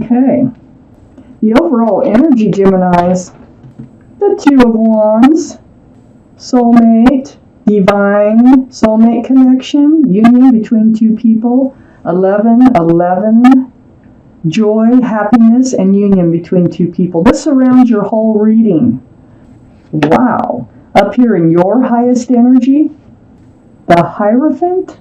Okay. The overall energy, Geminis, the Two of Wands, soulmate, divine soulmate connection, union between two people, 11, joy, happiness, and union between two people. This surrounds your whole reading. Wow. Up here in your highest energy, the Hierophant.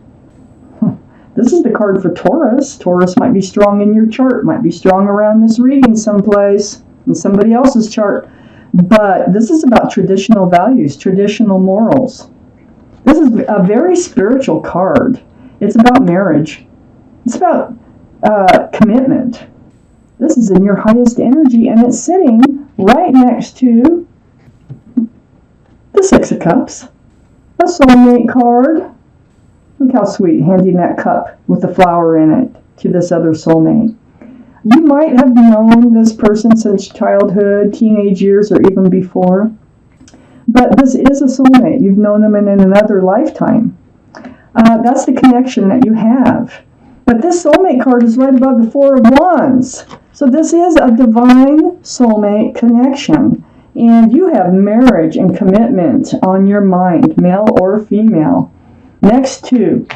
This is the card for Taurus. Taurus might be strong in your chart, might be strong around this reading someplace in somebody else's chart. But this is about traditional values, traditional morals. This is a very spiritual card. It's about marriage. It's about commitment. This is in your highest energy, and it's sitting right next to the Six of Cups, a soulmate card. Look how sweet, handing that cup with the flower in it to this other soulmate. You might have known this person since childhood, teenage years, or even before. But this is a soulmate. You've known them in another lifetime. That's the connection that you have. But this soulmate card is right above the Four of Wands. So this is a divine soulmate connection. And you have marriage and commitment on your mind, male or female. Next to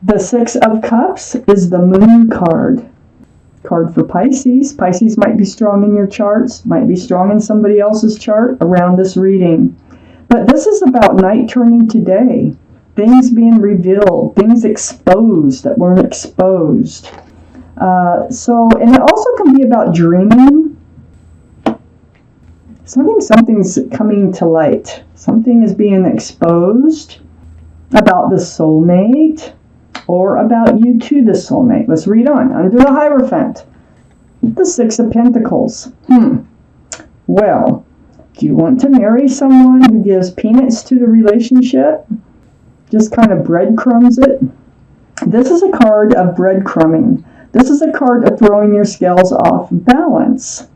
the Six of Cups is the Moon card. Card for Pisces. Pisces might be strong in your charts, might be strong in somebody else's chart around this reading. But this is about night turning to day. Things being revealed, things exposed that weren't exposed. And it also can be about dreaming. Something's coming to light. Something is being exposed about the soulmate or about you to the soulmate. Let's read on. Under the Hierophant, the Six of Pentacles. Well, do you want to marry someone who gives peanuts to the relationship? Just kind of breadcrumbs it? This is a card of breadcrumbing. This is a card of throwing your scales off balance.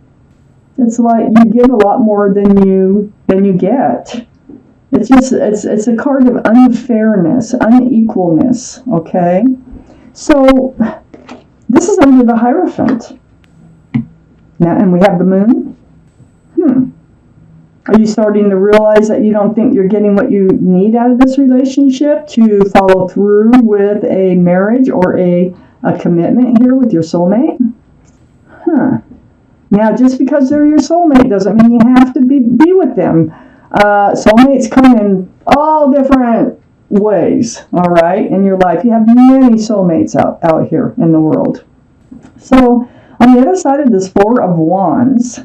It's like you give a lot more than you get. It's a card of unfairness, unequalness, okay? So this is under the Hierophant. Now, and we have the Moon. Are you starting to realize that you don't think you're getting what you need out of this relationship to follow through with a marriage or a commitment here with your soulmate? Now, just because they're your soulmate doesn't mean you have to be with them. Soulmates come in all different ways, all right, in your life. You have many soulmates out here in the world. So, on the other side of this Four of Wands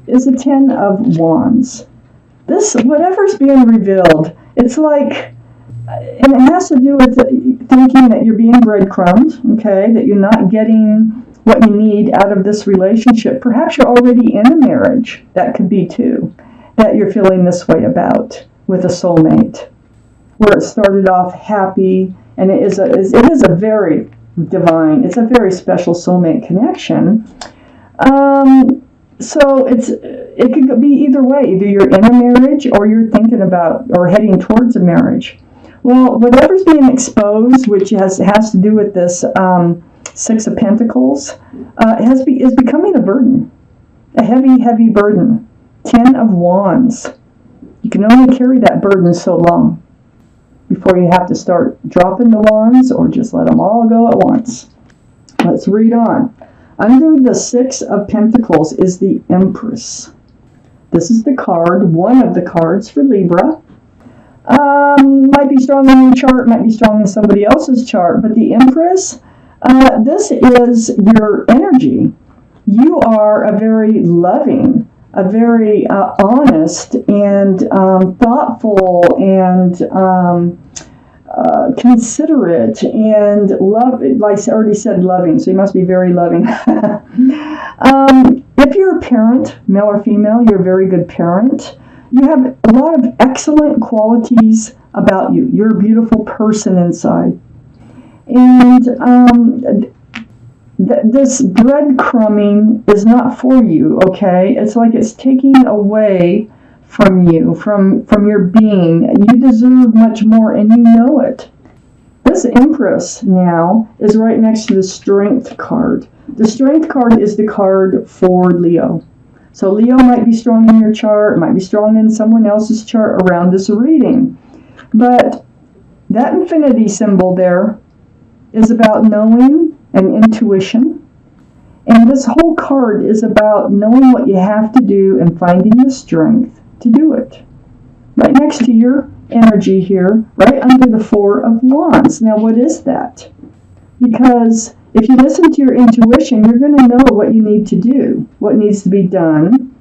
is the Ten of Wands. This, whatever's being revealed, it's like, and it has to do with thinking that you're being breadcrumbed, okay, that you're not getting what you need out of this relationship. Perhaps you're already in a marriage. That could be too, that you're feeling this way about with a soulmate, where it started off happy, and it is a very divine, it's a very special soulmate connection. So it could be either way. Either you're in a marriage or you're thinking about or heading towards a marriage. Well, whatever's being exposed, which has to do with this Six of Pentacles, is becoming a burden, a heavy, heavy burden. Ten of Wands. You can only carry that burden so long before you have to start dropping the wands or just let them all go at once. Let's read on. Under the Six of Pentacles is the Empress. This is the card, one of the cards for Libra. Might be strong in your chart, might be strong in somebody else's chart, but the Empress, this is your energy. You are a very loving, a very honest and thoughtful and considerate and love. Like I already said, loving. So you must be very loving. If you're a parent, male or female, you're a very good parent. You have a lot of excellent qualities about you. You're a beautiful person inside. And this breadcrumbing is not for you, okay? It's like it's taking away from you, from your being. You deserve much more, and you know it. This this Empress now is right next to the Strength card. The Strength card is the card for Leo. So Leo might be strong in your chart, might be strong in someone else's chart around this reading. But that infinity symbol there is about knowing and intuition. And this whole card is about knowing what you have to do and finding the strength to do it. Right next to your energy here, right under the Four of Wands. Now, what is that? Because if you listen to your intuition, you're going to know what you need to do, what needs to be done.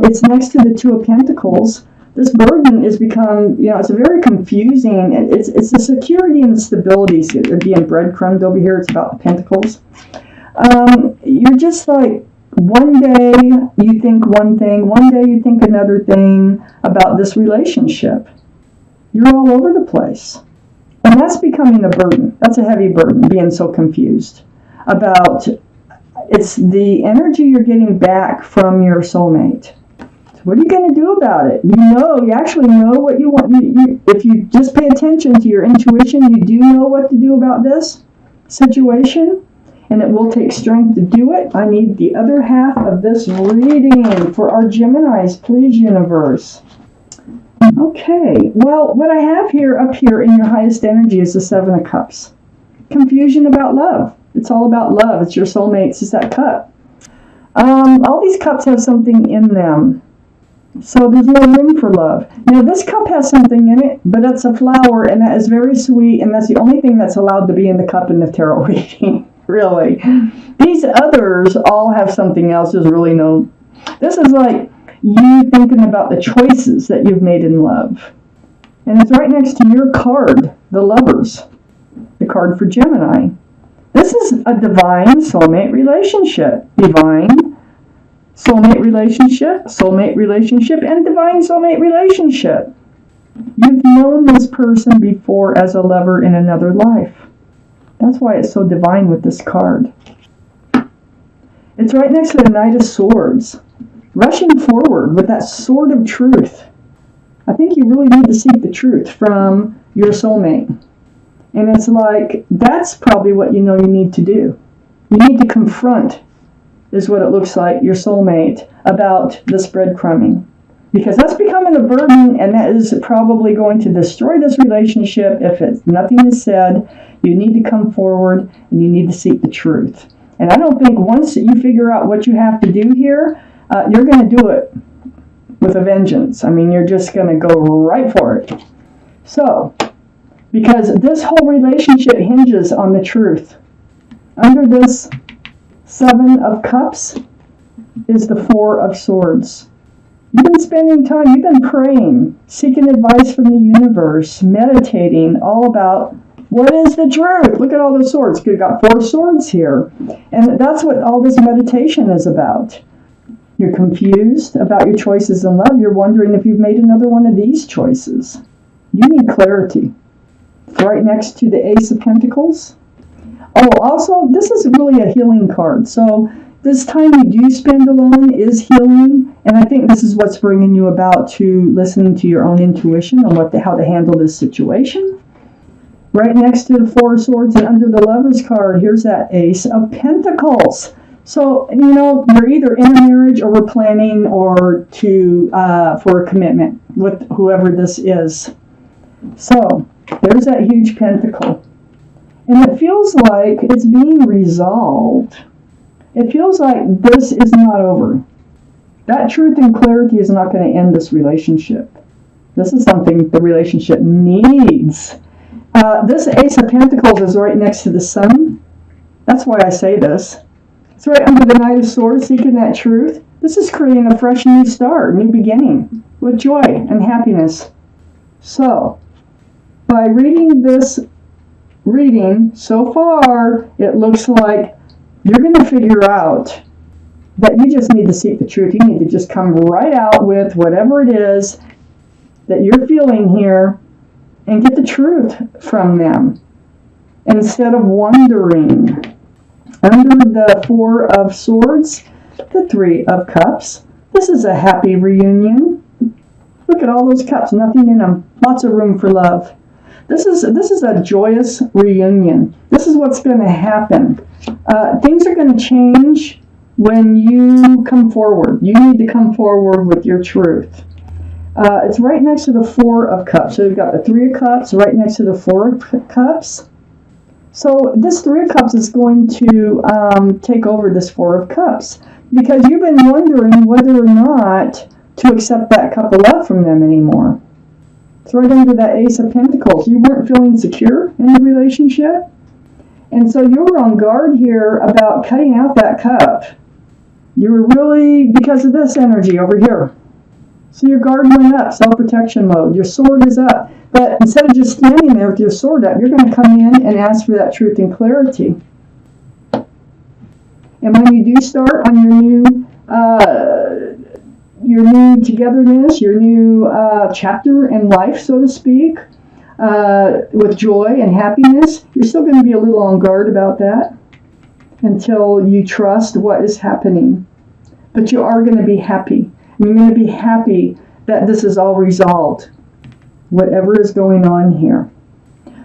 It's next to the Two of Pentacles. This burden has become, it's a very confusing, and it's the security and the stability. So it'd be in breadcrumbed over here. It's about the Pentacles. You're just like, one day you think one thing, one day you think another thing about this relationship. You're all over the place. And that's becoming a burden. That's a heavy burden, being so confused about, it's the energy you're getting back from your soulmate. So what are you going to do about it? You actually know what you want. If you just pay attention to your intuition, you do know what to do about this situation. And it will take strength to do it. I need the other half of this reading for our Geminis, please, universe. Okay, well, what I have here up here in your highest energy is the Seven of Cups. Confusion about love. It's all about love. It's your soulmates. It's that cup. All these cups have something in them. So there's no room for love. Now, this cup has something in it, but it's a flower, and that is very sweet, and that's the only thing that's allowed to be in the cup in the tarot reading. Really. These others all have something else. There's really no... This is like you thinking about the choices that you've made in love. And it's right next to your card, the Lovers, the card for Gemini. This is a divine soulmate relationship. Divine soulmate relationship, and divine soulmate relationship. You've known this person before as a lover in another life. That's why it's so divine with this card. It's right next to the Knight of Swords. Rushing forward with that sword of truth. I think you really need to seek the truth from your soulmate. And it's like, that's probably what you know you need to do. You need to confront, is what it looks like, your soulmate about this breadcrumbing. Because that's becoming a burden, and that is probably going to destroy this relationship if nothing is said. You need to come forward, and you need to seek the truth. And I don't think once you figure out what you have to do here, you're going to do it with a vengeance. I mean, you're just going to go right for it. So, because this whole relationship hinges on the truth. Under this Seven of Cups is the Four of Swords. You've been spending time, you've been praying, seeking advice from the universe, meditating all about what is the truth. Look at all those swords. You've got 4 swords here. And that's what all this meditation is about. You're confused about your choices in love. You're wondering if you've made another one of these choices. You need clarity. It's right next to the Ace of Pentacles. Oh, also, this is really a healing card. So this time you do spend alone is healing. And I think this is what's bringing you about to listening to your own intuition on how to handle this situation. Right next to the Four of Swords and under the Lover's card, here's that Ace of Pentacles. So, you're either in a marriage or we're planning or for a commitment with whoever this is. So, there's that huge pentacle. And it feels like it's being resolved. It feels like this is not over. That truth and clarity is not going to end this relationship. This is something the relationship needs. This Ace of Pentacles is right next to the Sun. That's why I say this. It's right under the Knight of Swords, seeking that truth. This is creating a fresh new start, new beginning, with joy and happiness. So, by reading this reading so far, it looks like you're going to figure out that you just need to seek the truth. You need to just come right out with whatever it is that you're feeling here and get the truth from them instead of wondering. Under the Four of Swords, the Three of Cups. This is a happy reunion. Look at all those cups, nothing in them. Lots of room for love. This is a joyous reunion. This is what's going to happen. Things are going to change when you come forward. You need to come forward with your truth. It's right next to the Four of Cups. So you've got the Three of Cups right next to the Four of Cups. So this Three of Cups is going to take over this Four of Cups because you've been wondering whether or not to accept that cup of love from them anymore. It's right under that Ace of Pentacles. You weren't feeling secure in the relationship. And so you were on guard here about cutting out that cup. You were really, because of this energy over here. So your guard went up, self-protection mode. Your sword is up. But instead of just standing there with your sword up, you're going to come in and ask for that truth and clarity. And when you do start on your new togetherness, your new chapter in life, so to speak, with joy and happiness, you're still going to be a little on guard about that until you trust what is happening. But you are going to be happy. And you're going to be happy that this is all resolved, whatever is going on here.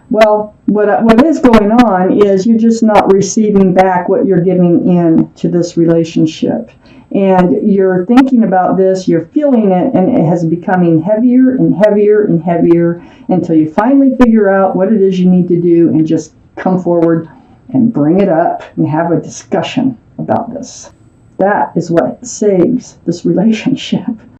Well, what is going on is you're just not receiving back what you're giving in to this relationship. And you're thinking about this, you're feeling it, and it has becoming heavier and heavier and heavier until you finally figure out what it is you need to do and just come forward and bring it up and have a discussion about this. That is what saves this relationship.